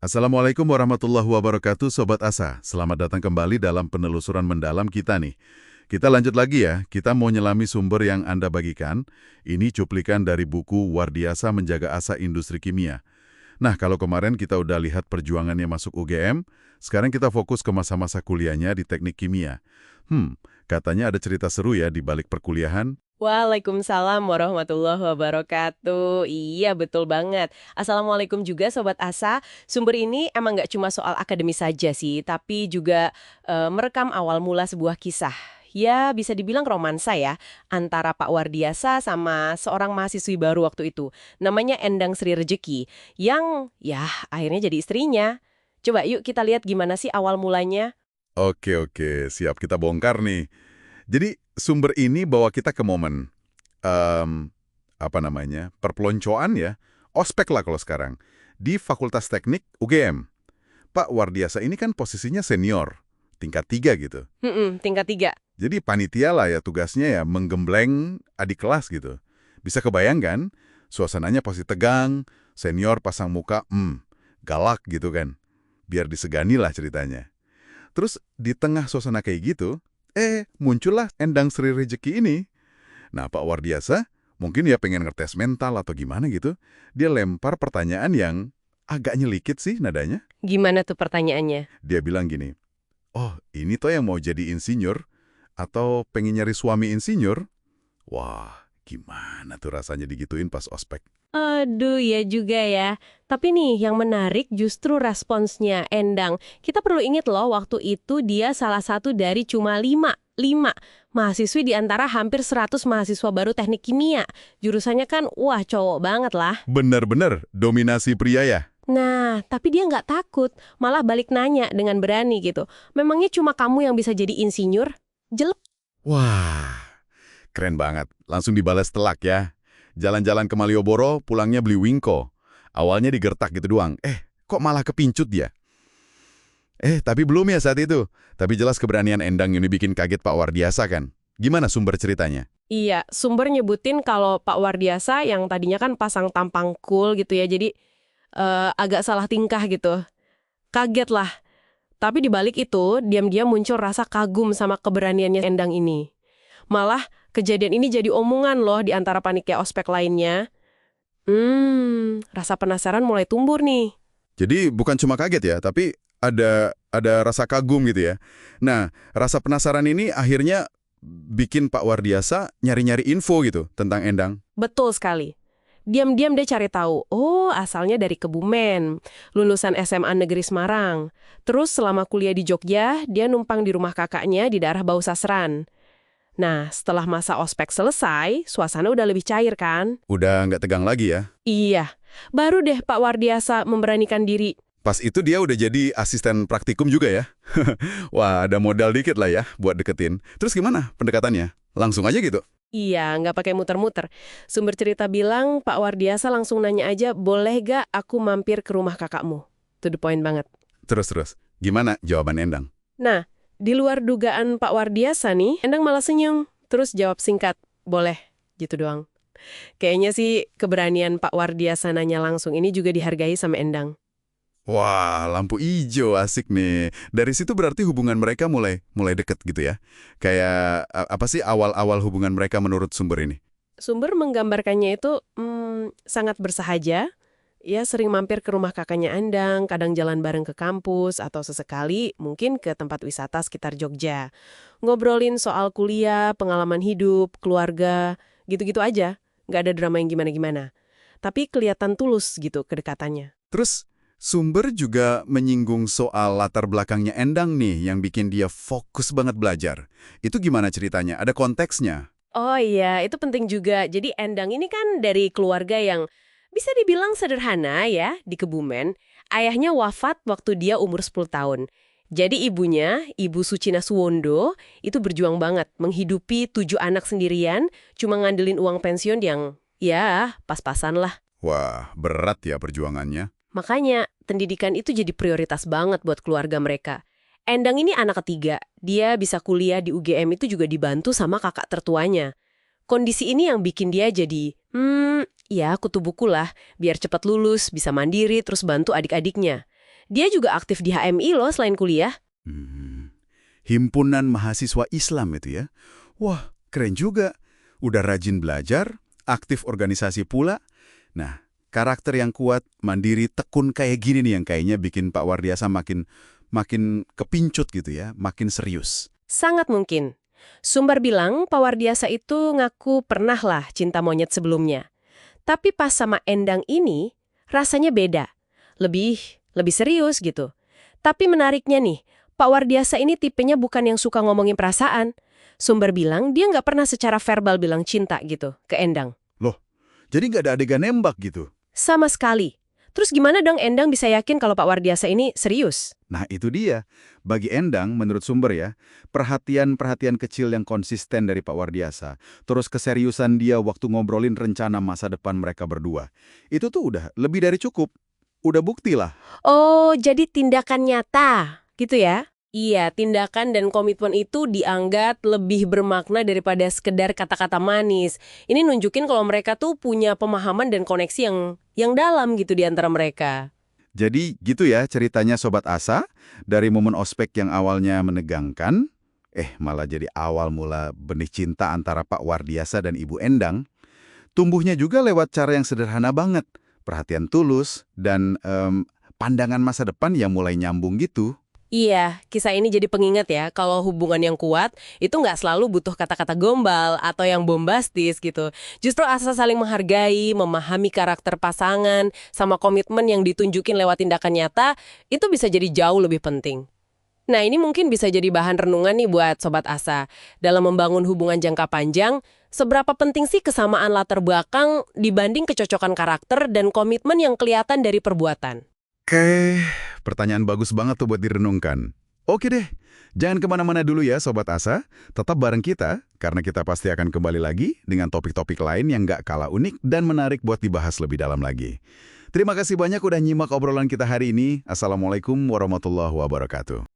Assalamualaikum warahmatullahi wabarakatuh, Sobat Asa. Selamat datang kembali dalam penelusuran mendalam kita nih. Kita lanjut lagi ya, kita mau nyelami sumber yang Anda bagikan. Ini cuplikan dari buku Wardiasa Menjaga Asa Industri Kimia. Nah, kalau kemarin kita udah lihat perjuangannya masuk UGM, sekarang kita fokus ke masa-masa kuliahnya di teknik kimia. Katanya ada cerita seru ya di balik perkuliahan. Waalaikumsalam warahmatullahi wabarakatuh. Iya, betul banget. Assalamualaikum juga Sobat Asa. Sumber ini emang nggak cuma soal akademis saja sih, tapi juga merekam awal mula sebuah kisah. Ya, bisa dibilang romansa ya, antara Pak Wardiasa sama seorang mahasiswi baru waktu itu. Namanya Endang Sri Rejeki, yang ya akhirnya jadi istrinya. Coba yuk kita lihat gimana sih awal mulanya. Oke, siap kita bongkar nih. Jadi sumber ini bawa kita ke momen, perpeloncoan ya, ospek lah kalau sekarang, di Fakultas Teknik UGM. Pak Wardiasa ini kan posisinya senior, tingkat 3 gitu. Tingkat 3. Jadi panitia lah ya tugasnya ya menggembleng adik kelas gitu. Bisa kebayang kan, suasananya pasti tegang, senior pasang muka, galak gitu kan. Biar disegani lah ceritanya. Terus di tengah suasana kayak gitu, muncullah Endang Sri Rejeki ini. Nah, Pak Wardiasa mungkin ya pengen ngetes mental atau gimana gitu. Dia lempar pertanyaan yang agak nyelikit sih nadanya. Gimana tuh pertanyaannya? Dia bilang gini, oh ini toh yang mau jadi insinyur? Atau pengen nyari suami insinyur? Wah, gimana tuh rasanya digituin pas ospek? Aduh, ya juga ya. Tapi nih, yang menarik justru responsnya Endang. Kita perlu ingat loh, waktu itu dia salah satu dari cuma lima mahasiswi di antara hampir 100 mahasiswa baru teknik kimia. Jurusannya kan, wah cowok banget lah. Bener-bener dominasi pria ya? Nah, tapi dia nggak takut, malah balik nanya dengan berani gitu. Memangnya cuma kamu yang bisa jadi insinyur? Jelek. Wah, keren banget. Langsung dibalas telak ya. Jalan-jalan ke Malioboro, pulangnya beli wingko. Awalnya digertak gitu doang. Kok malah kepincut dia? Tapi belum ya saat itu. Tapi jelas keberanian Endang ini bikin kaget Pak Wardiasa kan. Gimana sumber ceritanya? Iya, sumber nyebutin kalau Pak Wardiasa yang tadinya kan pasang tampang cool gitu ya, jadi agak salah tingkah gitu. Kaget lah. Tapi di balik itu, diam-diam muncul rasa kagum sama keberaniannya Endang ini. Malah, kejadian ini jadi omongan loh di antara panitia ospek lainnya. Rasa penasaran mulai tumbuh nih. Jadi bukan cuma kaget ya, tapi ada rasa kagum gitu ya. Nah, rasa penasaran ini akhirnya bikin Pak Wardiasa nyari-nyari info gitu tentang Endang. Betul sekali. Diam-diam dia cari tahu, oh asalnya dari Kebumen, lulusan SMA Negeri Semarang. Terus selama kuliah di Jogja, dia numpang di rumah kakaknya di daerah Bausasran. Nah, setelah masa ospek selesai, suasana udah lebih cair kan? Udah nggak tegang lagi ya. Iya, baru deh Pak Wardiasa memberanikan diri. Pas itu dia udah jadi asisten praktikum juga ya. Wah, ada modal dikit lah ya buat deketin. Terus gimana pendekatannya? Langsung aja gitu? Iya, nggak pakai muter-muter. Sumber cerita bilang Pak Wardiasa langsung nanya aja, boleh gak aku mampir ke rumah kakakmu? To the point banget. Terus. Gimana jawaban Endang? Nah, di luar dugaan Pak Wardiasa nih, Endang malah senyum. Terus jawab singkat, boleh, gitu doang. Kayaknya sih keberanian Pak Wardiasa nanya langsung ini juga dihargai sama Endang. Wah, lampu ijo asik nih. Dari situ berarti hubungan mereka mulai deket gitu ya. Kayak apa sih awal-awal hubungan mereka menurut sumber ini? Sumber menggambarkannya itu sangat bersahaja. Ya sering mampir ke rumah kakaknya Endang, kadang jalan bareng ke kampus, atau sesekali mungkin ke tempat wisata sekitar Jogja. Ngobrolin soal kuliah, pengalaman hidup, keluarga, gitu-gitu aja. Nggak ada drama yang gimana-gimana. Tapi kelihatan tulus gitu kedekatannya. Terus sumber juga menyinggung soal latar belakangnya Endang nih yang bikin dia fokus banget belajar. Itu gimana ceritanya? Ada konteksnya? Oh iya, itu penting juga. Jadi Endang ini kan dari keluarga yang bisa dibilang sederhana ya, di Kebumen. Ayahnya wafat waktu dia umur 10 tahun. Jadi ibunya, Ibu Sucina Suwondo, itu berjuang banget menghidupi 7 anak sendirian, cuma ngandelin uang pensiun yang ya pas-pasan lah. Wah, berat ya perjuangannya. Makanya, pendidikan itu jadi prioritas banget buat keluarga mereka. Endang ini anak ketiga. Dia bisa kuliah di UGM itu juga dibantu sama kakak tertuanya. Kondisi ini yang bikin dia jadi, ya kutu buku lah, biar cepat lulus, bisa mandiri, terus bantu adik-adiknya. Dia juga aktif di HMI loh selain kuliah. Hmm, Himpunan Mahasiswa Islam itu ya. Wah, keren juga. Udah rajin belajar, aktif organisasi pula. Nah, karakter yang kuat, mandiri, tekun kayak gini nih yang kayaknya bikin Pak Wardiasa makin kepincut gitu ya, makin serius. Sangat mungkin. Sumber bilang Pak Wardiasa itu ngaku pernah lah cinta monyet sebelumnya. Tapi pas sama Endang ini, rasanya beda. Lebih serius gitu. Tapi menariknya nih, Pak Wardiasa ini tipenya bukan yang suka ngomongin perasaan. Sumber bilang dia nggak pernah secara verbal bilang cinta gitu ke Endang. Loh, jadi nggak ada adegan nembak gitu? Sama sekali. Terus gimana dong Endang bisa yakin kalau Pak Wardiasa ini serius? Nah, itu dia. Bagi Endang, menurut sumber ya, perhatian-perhatian kecil yang konsisten dari Pak Wardiasa, terus keseriusan dia waktu ngobrolin rencana masa depan mereka berdua, itu tuh udah lebih dari cukup. Udah bukti lah. Oh, jadi tindakan nyata, gitu ya? Iya, tindakan dan komitmen itu dianggap lebih bermakna daripada sekedar kata-kata manis. Ini nunjukin kalau mereka tuh punya pemahaman dan koneksi yang dalam gitu di antara mereka. Jadi gitu ya ceritanya Sobat Asa, dari momen ospek yang awalnya menegangkan, malah jadi awal mula benih cinta antara Pak Wardiasa dan Ibu Endang. Tumbuhnya juga lewat cara yang sederhana banget, perhatian tulus, dan pandangan masa depan yang mulai nyambung gitu. Iya, kisah ini jadi pengingat ya, kalau hubungan yang kuat itu nggak selalu butuh kata-kata gombal atau yang bombastis gitu. Justru asal saling menghargai, memahami karakter pasangan, sama komitmen yang ditunjukin lewat tindakan nyata, itu bisa jadi jauh lebih penting. Nah, ini mungkin bisa jadi bahan renungan nih buat Sobat Asa. Dalam membangun hubungan jangka panjang, seberapa penting sih kesamaan latar belakang dibanding kecocokan karakter dan komitmen yang kelihatan dari perbuatan? Oke, pertanyaan bagus banget tuh buat direnungkan. Oke deh, jangan kemana-mana dulu ya Sobat Asa. Tetap bareng kita, karena kita pasti akan kembali lagi dengan topik-topik lain yang nggak kalah unik dan menarik buat dibahas lebih dalam lagi. Terima kasih banyak udah nyimak obrolan kita hari ini. Assalamualaikum warahmatullahi wabarakatuh.